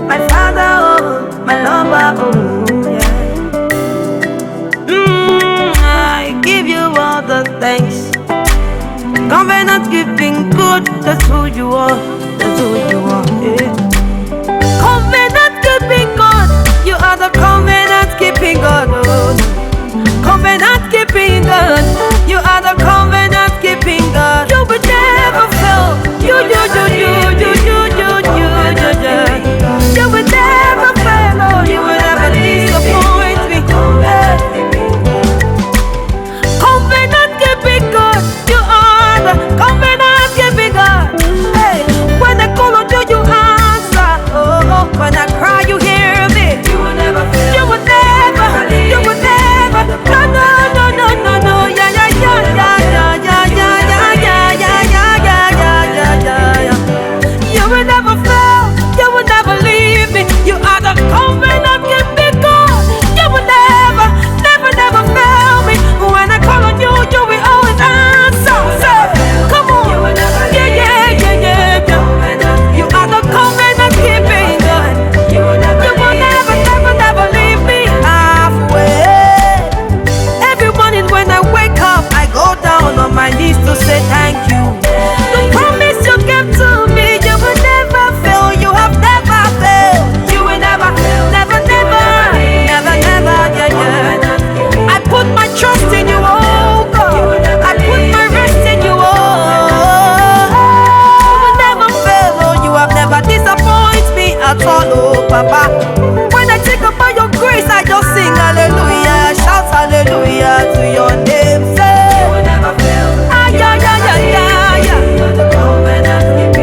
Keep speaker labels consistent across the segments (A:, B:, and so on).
A: My Father, oh, my lover, oh, yeah. I give you all the thanks. Covenant keeping good, that's who you are, that's who you are, yeah. Covenant keeping God, you are the covenant keeping God, oh. Covenant keeping God, you are the covenant keeping God. You will never fail, you will never fail, oh, you will never disappoint me, yeah. Covenant keeping God, you are the covenant keeping God. Hey, when I call on you, you answer. Oh, when I cry, you hear me. You will never fail. You will never. You will never. No. Yeah. You will never fail. You will never leave me. You are the covenant keeping God. You will never fail me. When I call on you, you will always answer. Come on. Yeah. You are the covenant keeping God. You will never leave me halfway. Every morning when I wake up, I go down on my knees to say thank you. The promise you gave to me, you will never fail. You have never failed. You will never, yeah. I put my trust in you, oh God. I put my rest in you, oh. You will never fail, oh. You have never disappointed me at all, oh Papa. When I think about your grace, I just sing hallelujah, shout hallelujah to your name. Say, you will never fail. Yeah.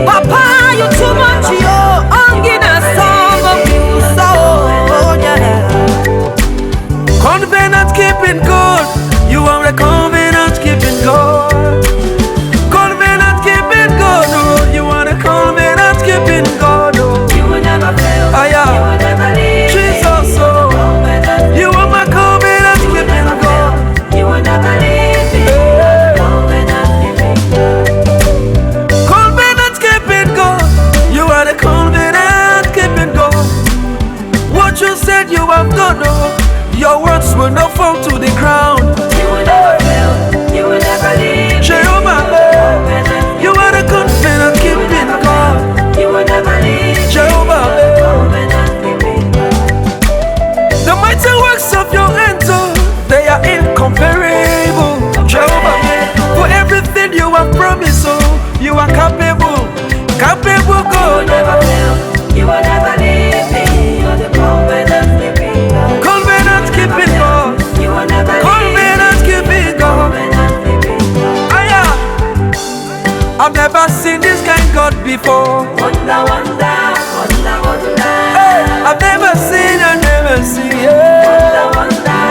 A: Papa, you too much, yo. I'm gonna song of you, so yeah.
B: Covenant keeping God, you are a covenant keeping God. Covenant keeping God, oh, you are a covenant keeping God, oh.
A: You will never fail.
B: Ah, yeah.
A: You will never leave.
B: Jesus, oh, you are my covenant keeping God.
A: You will never leave me.
B: Covenant keeping God, you are the covenant keeping God. What you said you have done, oh, your words will not fall to the ground.
A: You will never fail. You will never leave.
B: Jehovah, you are the covenant keeping God.
A: You will never leave.
B: Jehovah,
A: Covenant keeping God.
B: the mighty works of your hands, oh, they are incomparable. Jehovah, for everything you have promised, oh, you are capable
A: You will
B: God.
A: never fail. You will never leave me. You're the covenant keeping God.
B: Covenant keeping God.
A: You will never leave.
B: Covenant keeping God.
A: Covenant keeping God.
B: Aya, I've never seen this kind of God before.
A: Wonder.
B: Hey, I've never seen, yeah.
A: Wonder.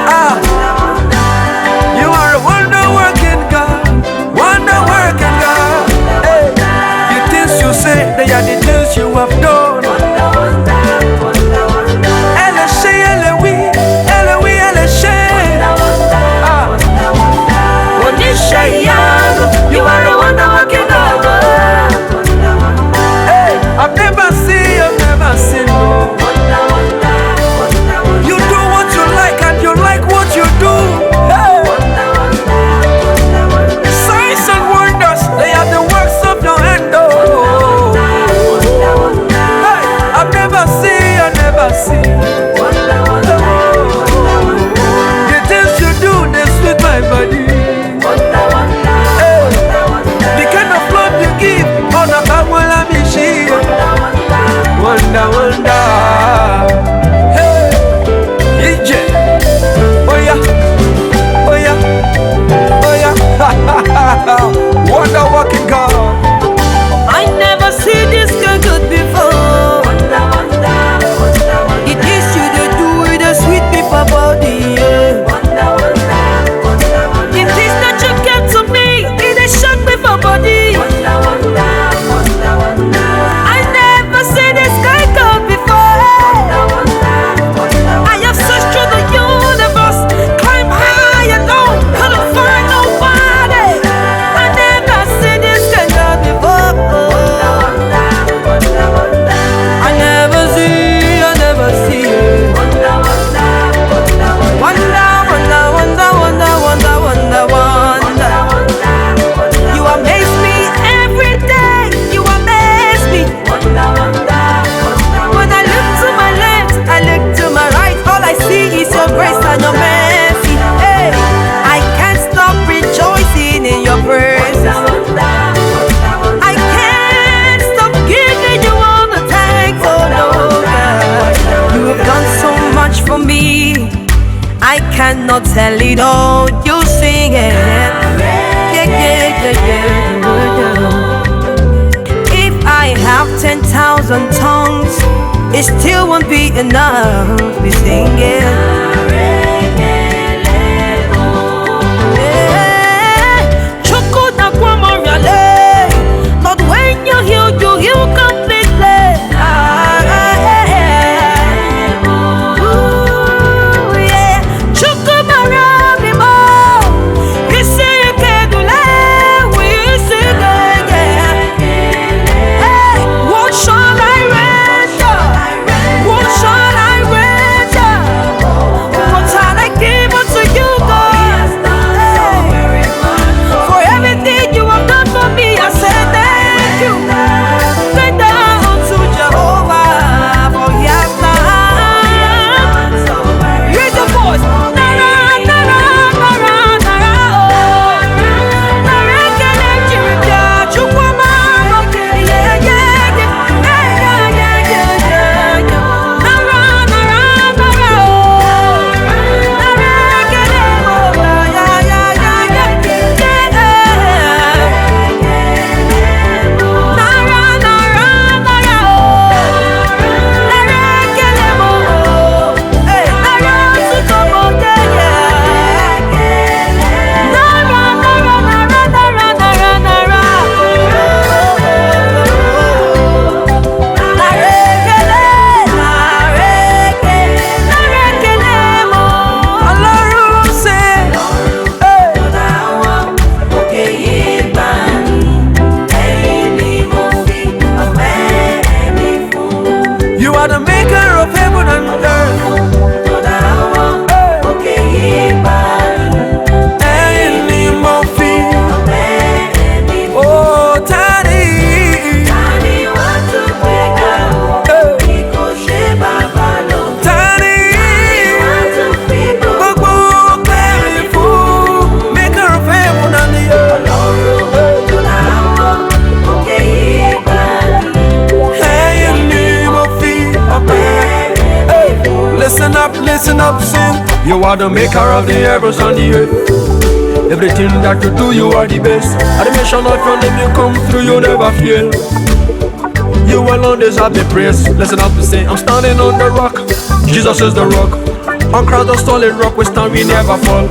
B: You are a wonder-working God, wonder-working God. Hey, the things you say, they are the things you have done. Elishe, Elishe.
A: You are a wonder working God.
B: Hey, I've never
A: don't you sing it. Yeah, yeah, yeah, yeah. If I have 10,000 tongues, it still won't be enough. We sing it. But when you heal completely.
B: Listen up, sing. You are the maker of the heavens and the earth. Everything that you do, you are the best. At the mention of your name, you come through, you never fail. You alone deserve the praise. Listen up to say, I'm standing on the rock. Jesus is the rock. On Christ the solid rock, we stand, we never fall.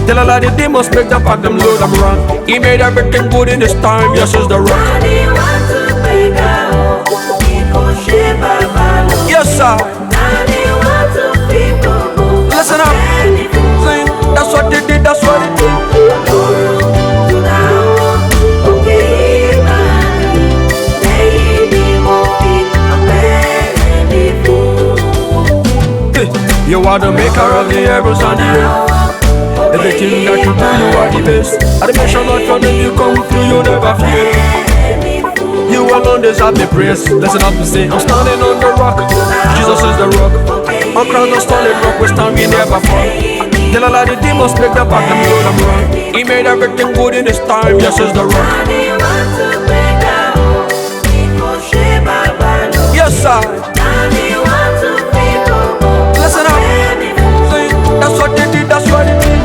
B: Tell a lot of demons, make them pack them load, I'm wrong. He made everything good in this time, yes is the rock. Yes sir. Listen up, sing. That's what they did, that's what they did. You are the maker of the heavens and the earth. Everything that you do, you are the best. At the mention of your name, you come through, you never fail. You alone deserve the praise. Listen up to say, I'm standing on the rock. Jesus is the rock. On Christ the solid rock, we stand, we never fall. Tell a lot of demons, make them back them load, I'm wrong. He made everything good in this time, yes is the rock. Yes sir. Listen up, sing. That's what they did, that's what they did.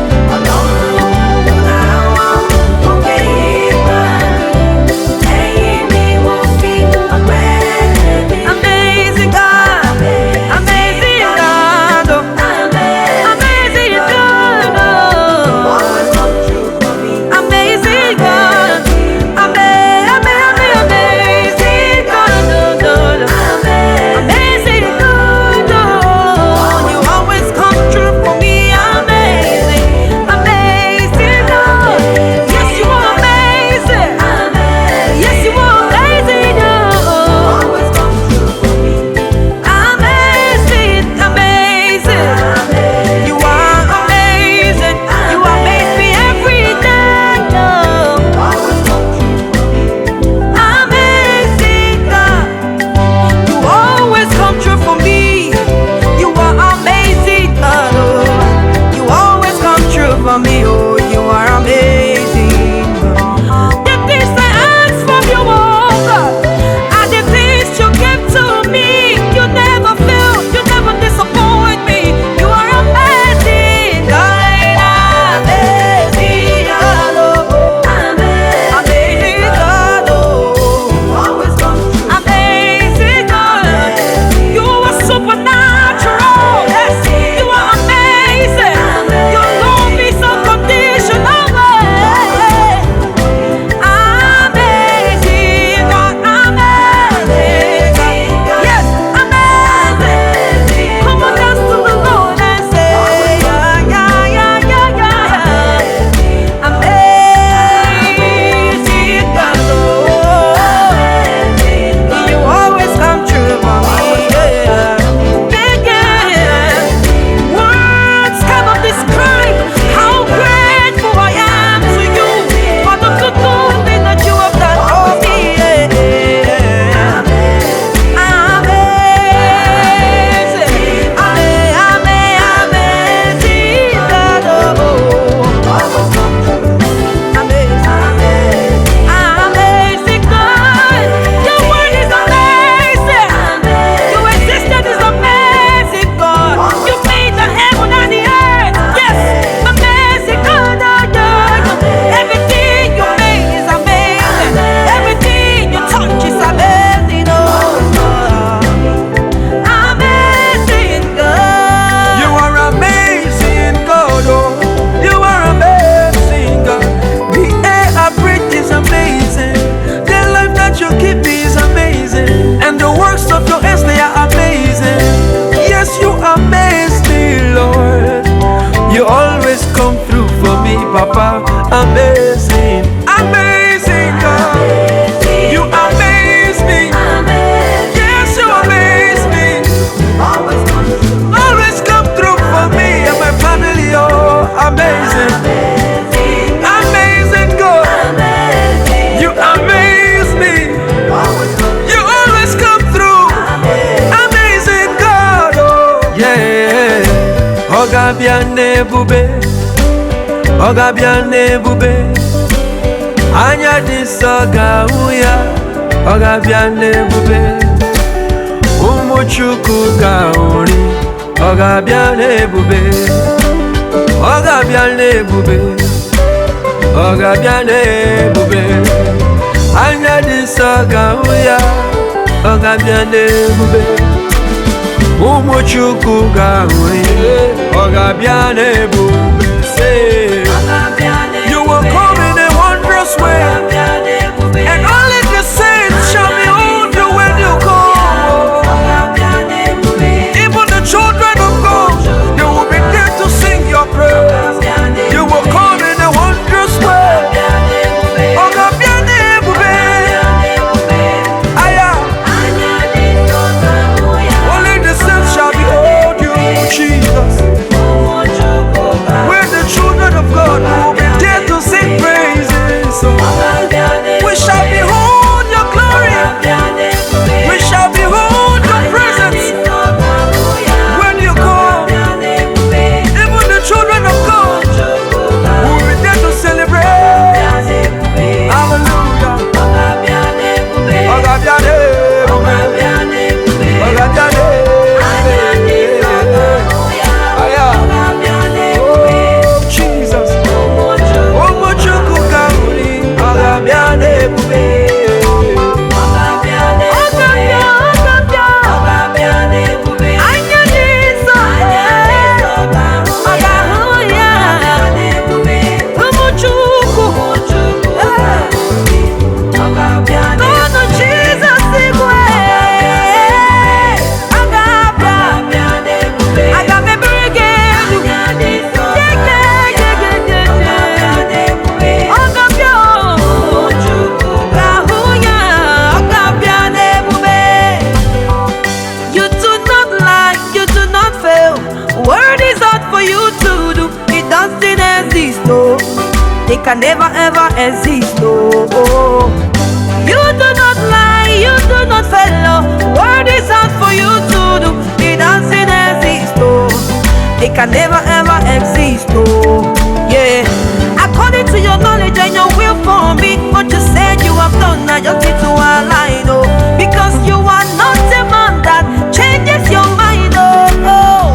B: n'ebube, oga bịa n'ebube. Anya dị nsọ ga-ahụ ya, oga bịa n'ebube. Ụmụ Chukwu ga-ahụrị, oga bịa n'ebube, oga bịa n'ebube, oga bịa n'ebube. Anya dị nsọ ga-ahụ ya, oga bịa n'ebube. Ụmụ Chukwu ga-ahụrị, oga bịa n'ebube. Say, you will come in a wondrous way, and only the saints shall behold you when you come. Even the children of God, they will be there to sing your praise. You will come in a wondrous way. Oga bịa n'ebube. Aya. Only the saints shall behold you, Jesus. We're the children of God who will be there to sing praises. So we shall behold your glory. We shall behold your presence when you come. Even the children of God who will be there to celebrate. Hallelujah. Oga bịa n'ebube. Oga bịa n'ebube. Jesus. Ụmụ Chukwu ga-ahụrị, oga bịa n'ebube.
A: It can never ever exist, oh. You do not lie, you do not fail, oh. Word is out for you to do. It doesn't exist, oh. It can never ever exist, oh. Yeah. According to your knowledge and your will for me, what you said you have done, I just need to align, oh. Because you are not a man that changes your mind, oh.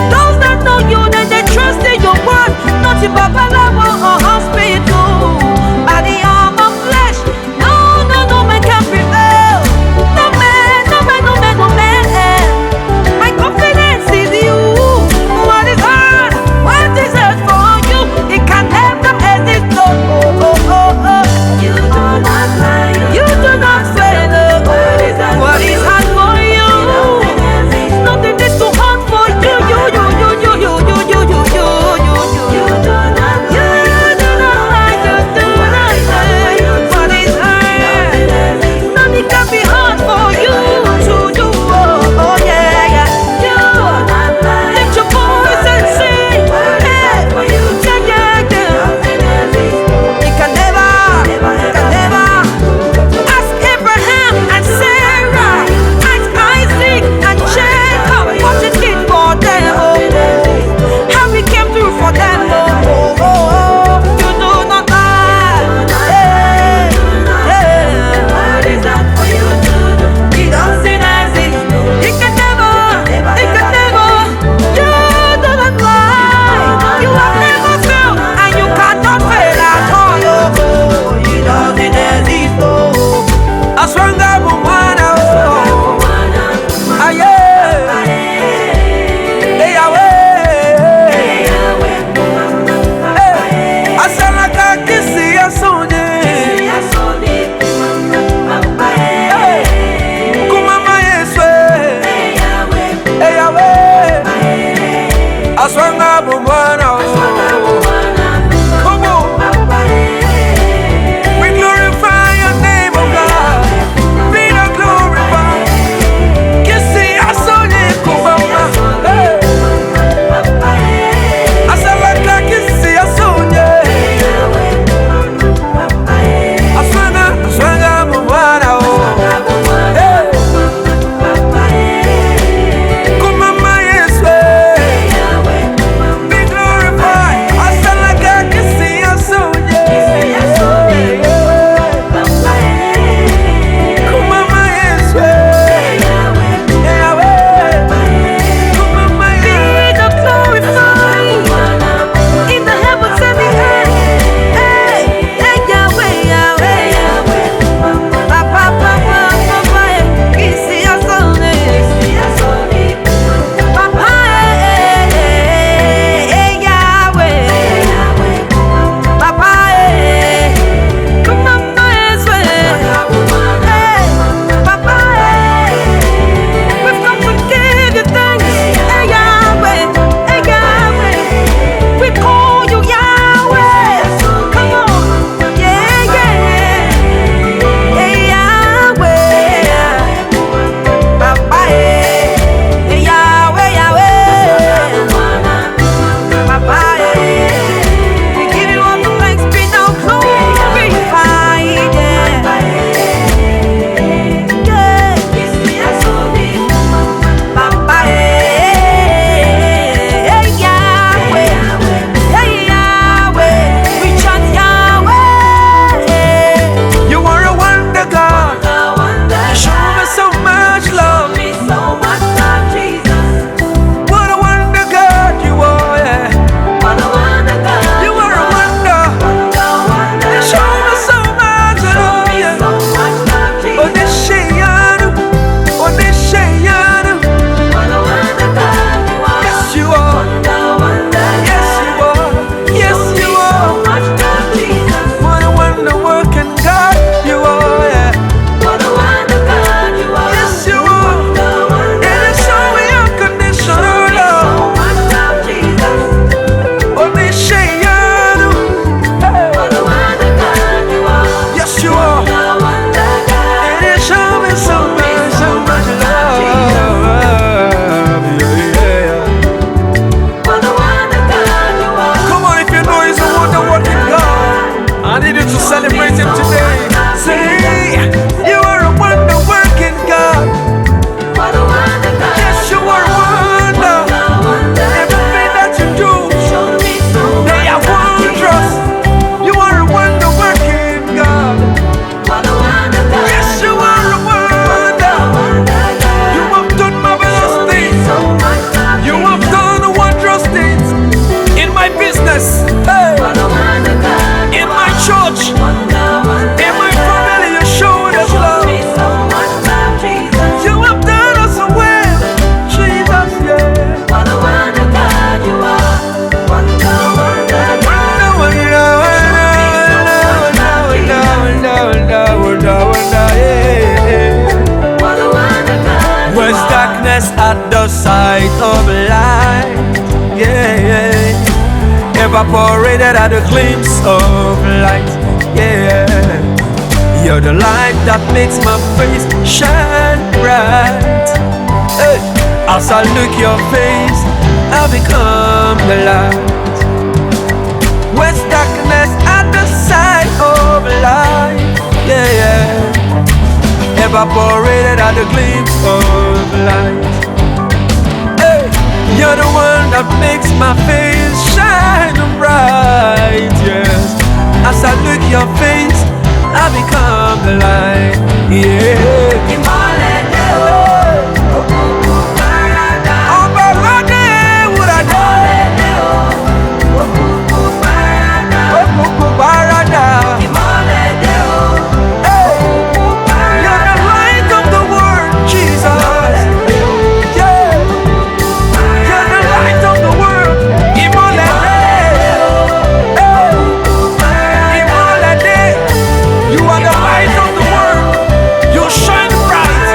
A: Those that know you, then they trust in your word, not in Babalawo or hospital. By the arm of flesh, no man can prevail. No man. My confidence is you. What is hard for you? It can never exist, no.
B: to celebrate him today. Say, you are a wonder working God. Yes, you are a wonder. Everything that you do, they are wondrous. You are a wonder working God. Yes, you are a wonder. You have done marvelous things. You have done wondrous things in my business, hey, in my church, in my family. You showed us love. You have done us well, Jesus, yeah. Wonder, wonder, yeah. Where's darkness at the sight of light? Yeah. Evaporated at the glimpse of light. Yeah. You're the light that makes my face shine bright. Hey. As I look your face, I become the light. Where's darkness at the sight of light? Yeah. Evaporated at the glimpse of light. Hey. You're the one that makes my face shine bright, yes. As I look your face, I become the light, yeah. You are the light of the world. You shine bright.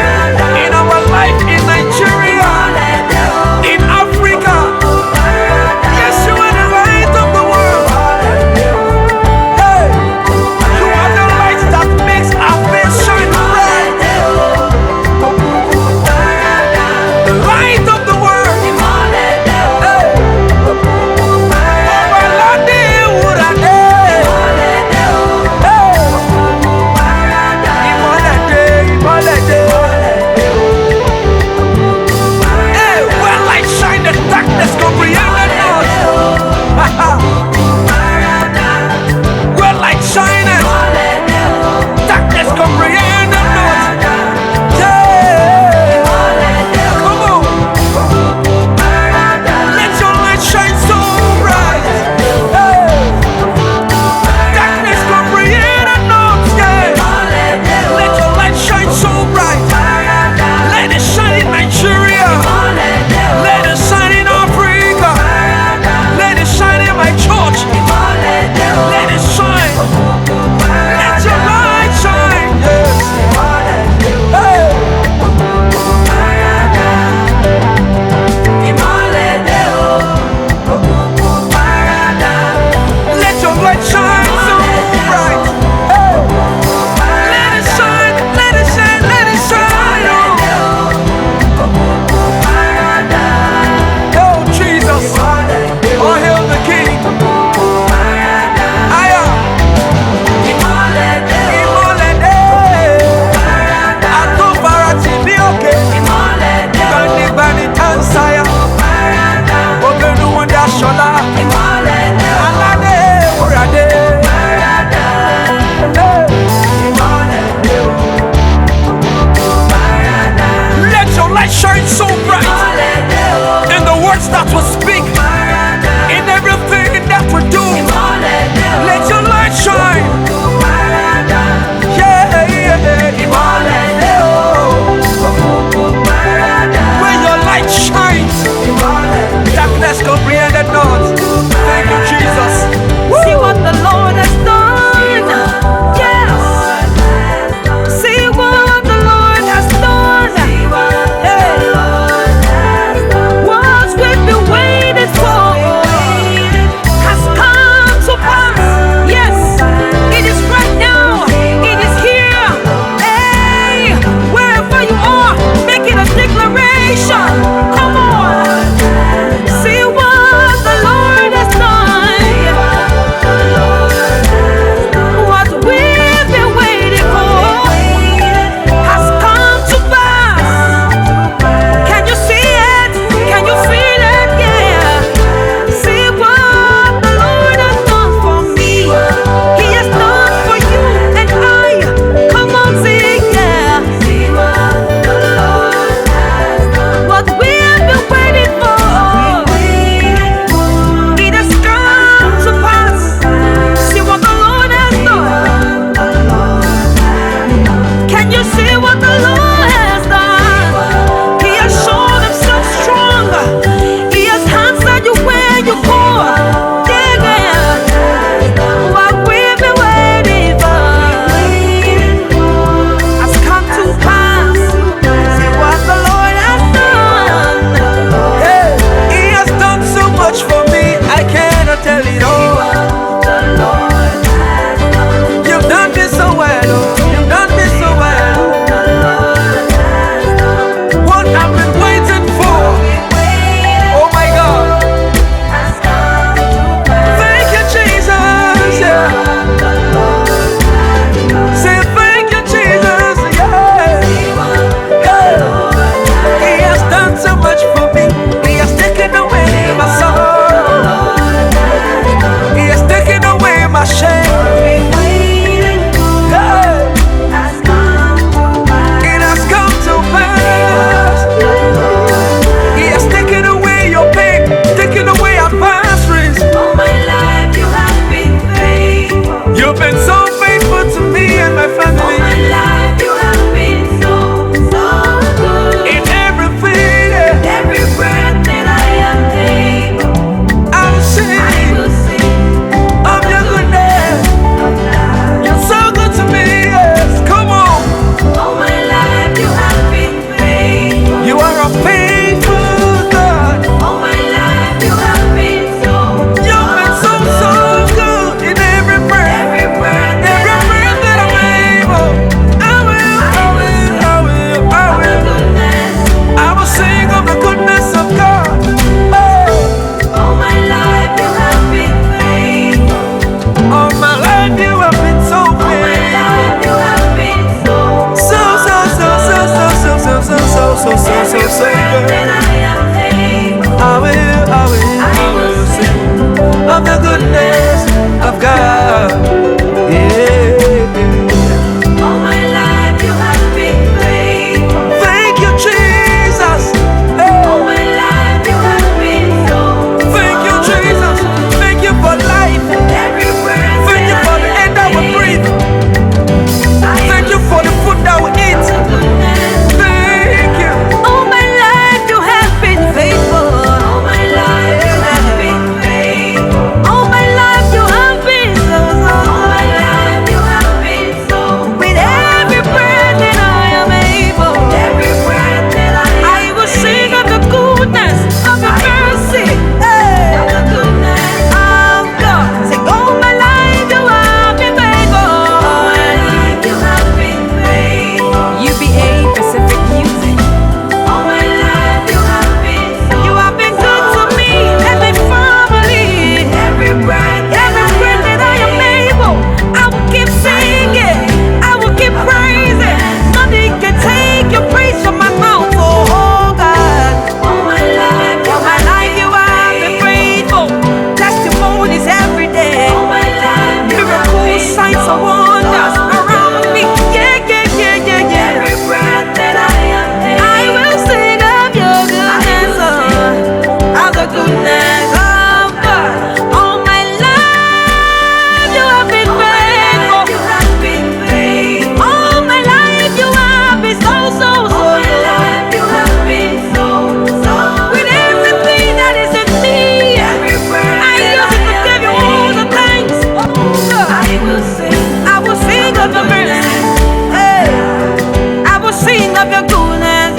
A: of your goodness.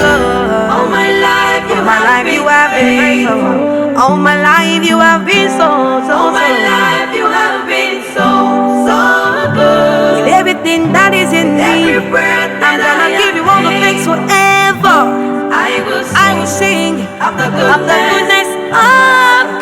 C: All my life you have been faithful.
A: All my life you have been so, so,
C: All my life you have been so, so good.
A: With everything that is in me,
C: Every breath
A: I'm
C: that
A: gonna
C: I
A: give you all the
C: am
A: thanks
C: in,
A: forever.
C: I will
A: I will sing
C: of the
A: of the
C: goodness
A: goodness of